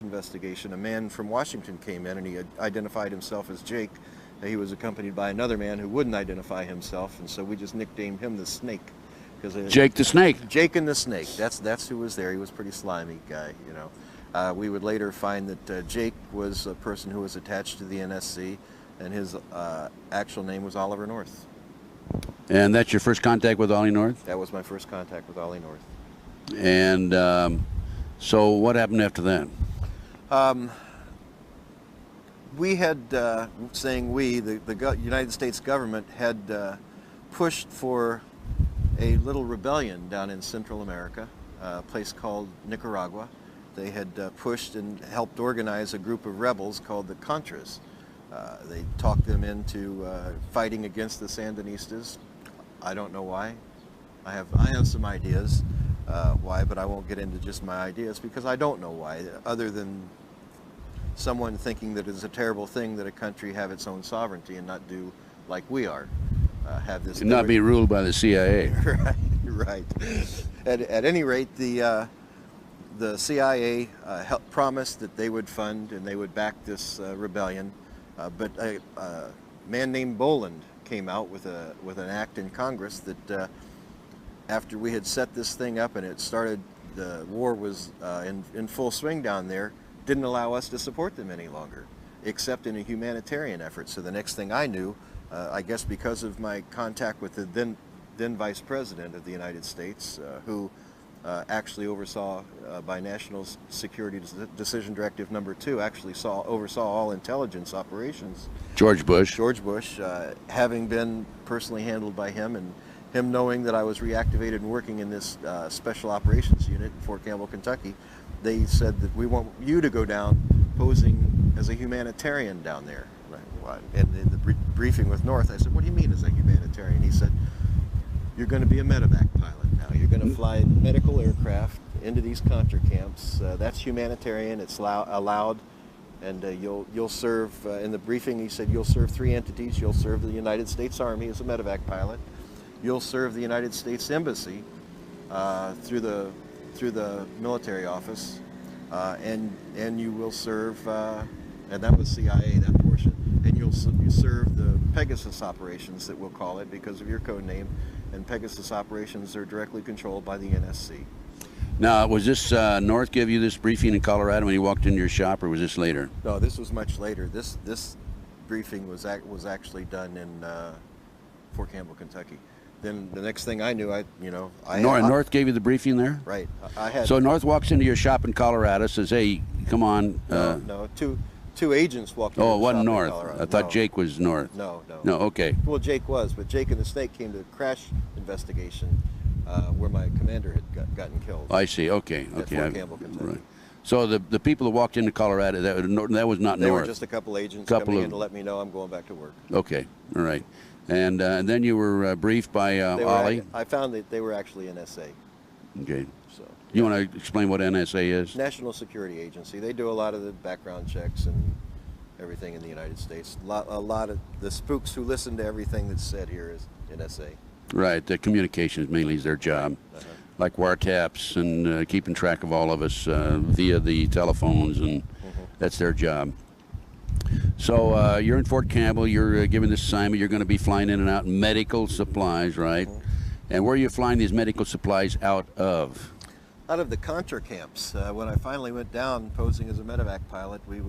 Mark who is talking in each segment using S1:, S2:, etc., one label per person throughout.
S1: investigation, a man from Washington came in and he identified himself as Jake. He was accompanied by another man who wouldn't identify himself, and so we just nicknamed him the Snake.
S2: Jake the Snake.
S1: Jake and the Snake. That's who was there. He was a pretty slimy guy, you know. We would later find that Jake was a person who was attached to the NSC, and his actual name was Oliver North.
S2: And that's your first contact with Ollie North?
S1: That was my first contact with Ollie North.
S2: And so what happened after that?
S1: We had, saying we, the United States government had pushed for a little rebellion down in Central America, a place called Nicaragua. They had pushed and helped organize a group of rebels called the Contras. They talked them into fighting against the Sandinistas. I don't know why. I have some ideas why, but I won't get into just my ideas because I don't know why, other than someone thinking that it's a terrible thing that a country have its own sovereignty and not do like we are. Have this
S2: and not be ruled by the CIA.
S1: Right. At any rate, the CIA promised that they would fund and they would back this rebellion, but a man named Boland came out with an act in Congress that after we had set this thing up and it started, the war was in full swing down there, didn't allow us to support them any longer, except in a humanitarian effort. So the next thing I knew, I guess because of my contact with the then Vice President of the United States, who actually oversaw, by National Security Decision Directive number 2, actually oversaw all intelligence operations.
S2: George Bush.
S1: George Bush, having been personally handled by him, and him knowing that I was reactivated and working in this Special Operations Unit in Fort Campbell, Kentucky, they said that we want you to go down posing as a humanitarian down there. And in the briefing with North, I said, what do you mean as a humanitarian? He said, you're going to be a medevac pilot now. You're going to fly medical aircraft into these Contra camps. That's humanitarian. It's allowed. And you'll serve, in the briefing he said, you'll serve 3 entities. You'll serve the United States Army as a medevac pilot. You'll serve the United States Embassy through the military office. And you will serve, and that was CIA, that portion. And you serve the Pegasus operations, that we'll call it, because of your code name. And Pegasus operations are directly controlled by the NSC.
S2: Now, was this North give you this briefing in Colorado when you walked into your shop, or was this later?
S1: No, this was much later. This briefing was actually done in Fort Campbell, Kentucky. Then the next thing I knew,
S2: North gave you the briefing there?
S1: Right.
S2: So North walks into your shop in Colorado, says, "Hey, come on."
S1: No, two agents walked into
S2: Oh, it
S1: the
S2: wasn't
S1: shop in
S2: North.
S1: Colorado.
S2: I thought
S1: No.
S2: Jake was North.
S1: No.
S2: No, okay.
S1: Well, Jake was, but Jake and the Snake came to the crash investigation where my commander had gotten killed.
S2: I see. Okay.
S1: At Fort Campbell, Kentucky.
S2: Right. So the people that walked into Colorado, that was not
S1: They
S2: North.
S1: were just a couple agents coming in to let me know I'm going back to work.
S2: Okay. All right. And then you were briefed by Ollie?
S1: I found that they were actually NSA.
S2: Okay.
S1: So.
S2: You want to explain what NSA is?
S1: National Security Agency. They do a lot of the background checks and everything in the United States. A lot of the spooks who listen to everything that's said here is NSA.
S2: Right. The communications mainly is their job. Like wiretaps and keeping track of all of us via the telephones, and that's their job. So you're in Fort Campbell, you're given this assignment, you're going to be flying in and out medical supplies, right? And where are you flying these medical supplies out of?
S1: Out of the Contra camps. When I finally went down posing as a medevac pilot, we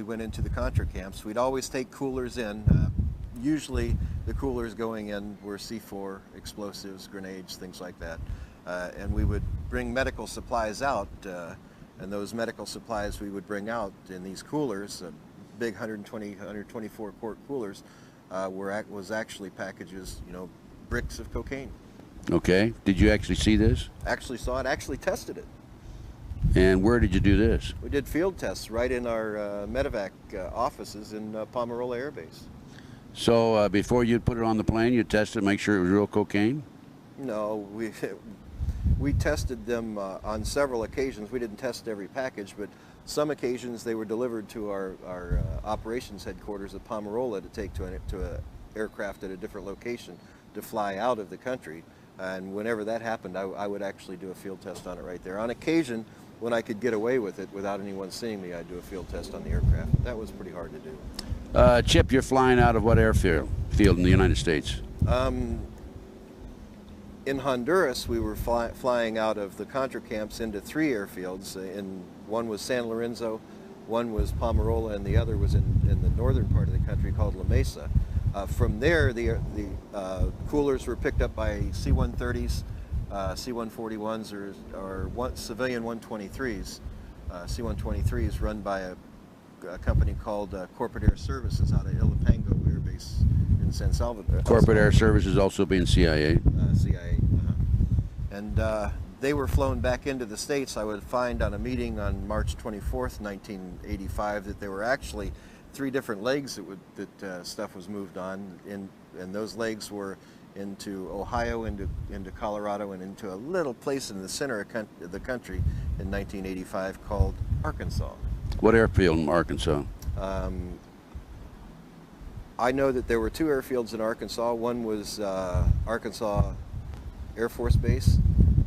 S1: went into the Contra camps. We'd always take coolers in. Usually the coolers going in were C4, explosives, grenades, things like that. And we would bring medical supplies out, and those medical supplies we would bring out in these coolers, big 124 quart coolers, was actually packages, bricks of cocaine.
S2: Okay. Did you actually see this?
S1: Actually saw it, actually tested it.
S2: And where did you do this?
S1: We did field tests right in our medevac offices in Pomerola Air Base.
S2: So before you put it on the plane, you tested to make sure it was real cocaine?
S1: No, we tested them on several occasions. We didn't test every package, but some occasions they were delivered to our operations headquarters at Pomerola to take to an aircraft at a different location to fly out of the country. And whenever that happened, I would actually do a field test on it right there. On occasion, when I could get away with it without anyone seeing me, I'd do a field test on the aircraft. That was pretty hard to do.
S2: Chip, you're flying out of what airfield in the United States?
S1: In Honduras, we were flying out of the Contra camps into 3 airfields. One was San Lorenzo, one was Pomarola, and the other was in the northern part of the country called La Mesa. From there, the coolers were picked up by C-130s, C-141s, or civilian 123s. C-123s run by a company called Corporate Air Services out of Ilopango Air Base in San Salvador.
S2: Corporate Air Services also being CIA.
S1: CIA. And they were flown back into the States. I would find on a meeting on March 24th, 1985, that there were actually 3 different legs that stuff was moved on, and those legs were into Ohio, into Colorado, and into a little place in the center of the country in 1985 called Arkansas.
S2: What airfield in Arkansas?
S1: I know that there were 2 airfields in Arkansas. One was Arkansas Air Force Base,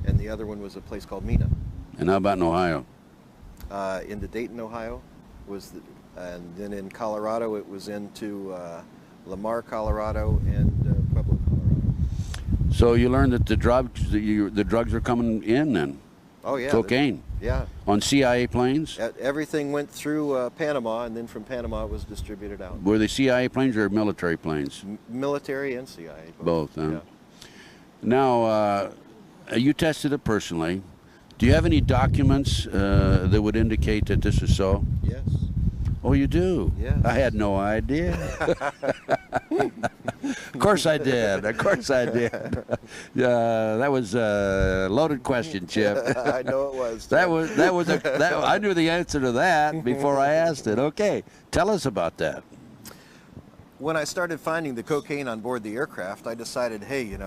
S1: and the other one was a place called Mina.
S2: And how about in Ohio?
S1: Into Dayton, Ohio, and then in Colorado it was into Lamar, Colorado, and Pueblo, Colorado.
S2: So you learned that the drugs are coming in then?
S1: Oh yeah.
S2: Cocaine?
S1: Yeah.
S2: On CIA planes?
S1: Everything went through Panama, and then from Panama it was distributed out.
S2: Were they CIA planes or military planes?
S1: Military and CIA.
S2: Both, huh?
S1: Yeah.
S2: Now, you tested it personally. Do you have any documents that would indicate that this is so?
S1: Yes.
S2: Oh, you do?
S1: Yes.
S2: I had no idea. Of course I did. Of course I did. That was a loaded question, Chip.
S1: I know it was.
S2: I knew the answer to that before I asked it. Okay, tell us about that.
S1: When I started finding the cocaine on board the aircraft, I decided, hey,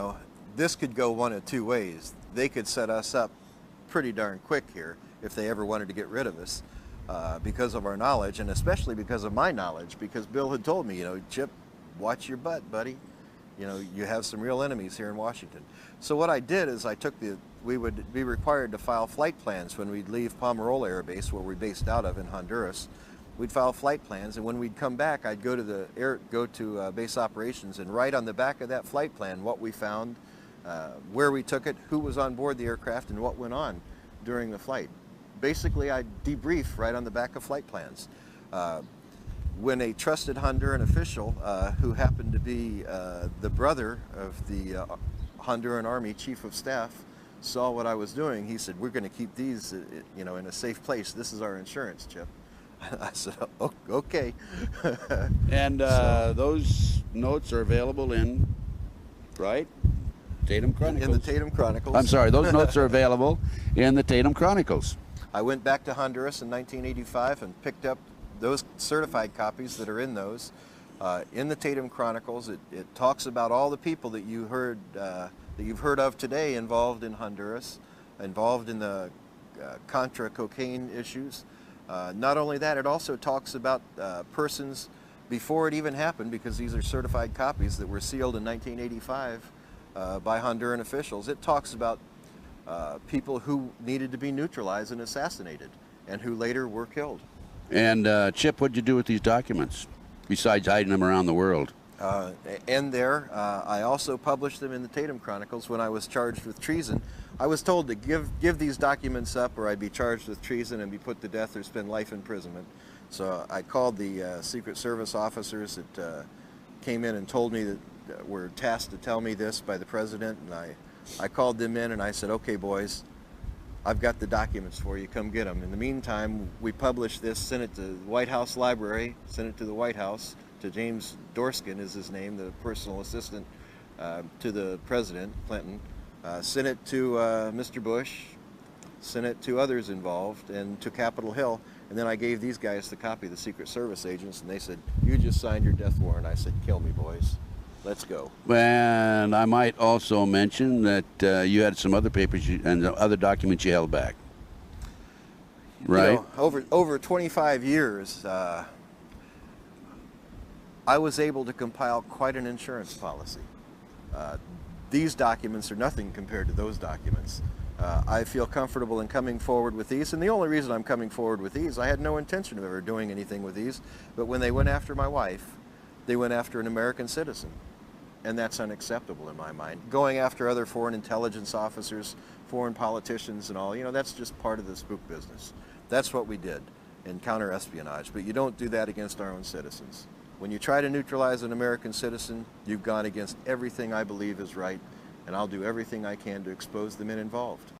S1: this could go one of 2 ways. They could set us up pretty darn quick here if they ever wanted to get rid of us because of our knowledge, and especially because of my knowledge, because Bill had told me, Chip, watch your butt, buddy. You have some real enemies here in Washington. So what I did is we would be required to file flight plans when we'd leave Pomarola Air Base, where we based out of in Honduras. We'd file flight plans, and when we'd come back, I'd go to base operations and write on the back of that flight plan what we found, where we took it, who was on board the aircraft, and what went on during the flight. Basically, I debrief right on the back of flight plans. When a trusted Honduran official, who happened to be the brother of the Honduran Army Chief of Staff, saw what I was doing, he said, "We're going to keep these, in a safe place. This is our insurance, Chip." I said, "Oh, okay."
S2: And those notes are available in, right? Tatum Chronicles.
S1: In the Tatum Chronicles.
S2: I'm sorry, those notes are available in the Tatum Chronicles.
S1: I went back to Honduras in 1985 and picked up those certified copies that are in those. In the Tatum Chronicles, it talks about all the people that you've heard of today involved in Honduras, involved in the Contra cocaine issues. Not only that, it also talks about persons before it even happened, because these are certified copies that were sealed in 1985 by Honduran officials. It talks about people who needed to be neutralized and assassinated, and who later were killed.
S2: And Chip, what'd you do with these documents, besides hiding them around the world?
S1: I also published them in the Tatum Chronicles when I was charged with treason. I was told to give these documents up, or I'd be charged with treason and be put to death or spend life imprisonment. So I called the Secret Service officers that came in and told me that were tasked to tell me this by the president, and I called them in and I said, "Okay, boys, I've got the documents for you, come get them." In the meantime, we published this, sent it to the White House Library, sent it to the White House, to James Dorskin is his name, the personal assistant to the president, Clinton, sent it to Mr. Bush, sent it to others involved, and to Capitol Hill. And then I gave these guys the copy, the Secret Service agents, and they said, "You just signed your death warrant." I said, "Kill me, boys. Let's go."
S2: And I might also mention that you had some other papers and other documents you held back, right?
S1: Over 25 years, I was able to compile quite an insurance policy. These documents are nothing compared to those documents. I feel comfortable in coming forward with these, and the only reason I'm coming forward with these, I had no intention of ever doing anything with these, but when they went after my wife, they went after an American citizen, and that's unacceptable in my mind. Going after other foreign intelligence officers, foreign politicians and all, that's just part of the spook business. That's what we did in counter-espionage, but you don't do that against our own citizens. When you try to neutralize an American citizen, you've gone against everything I believe is right, and I'll do everything I can to expose the men involved.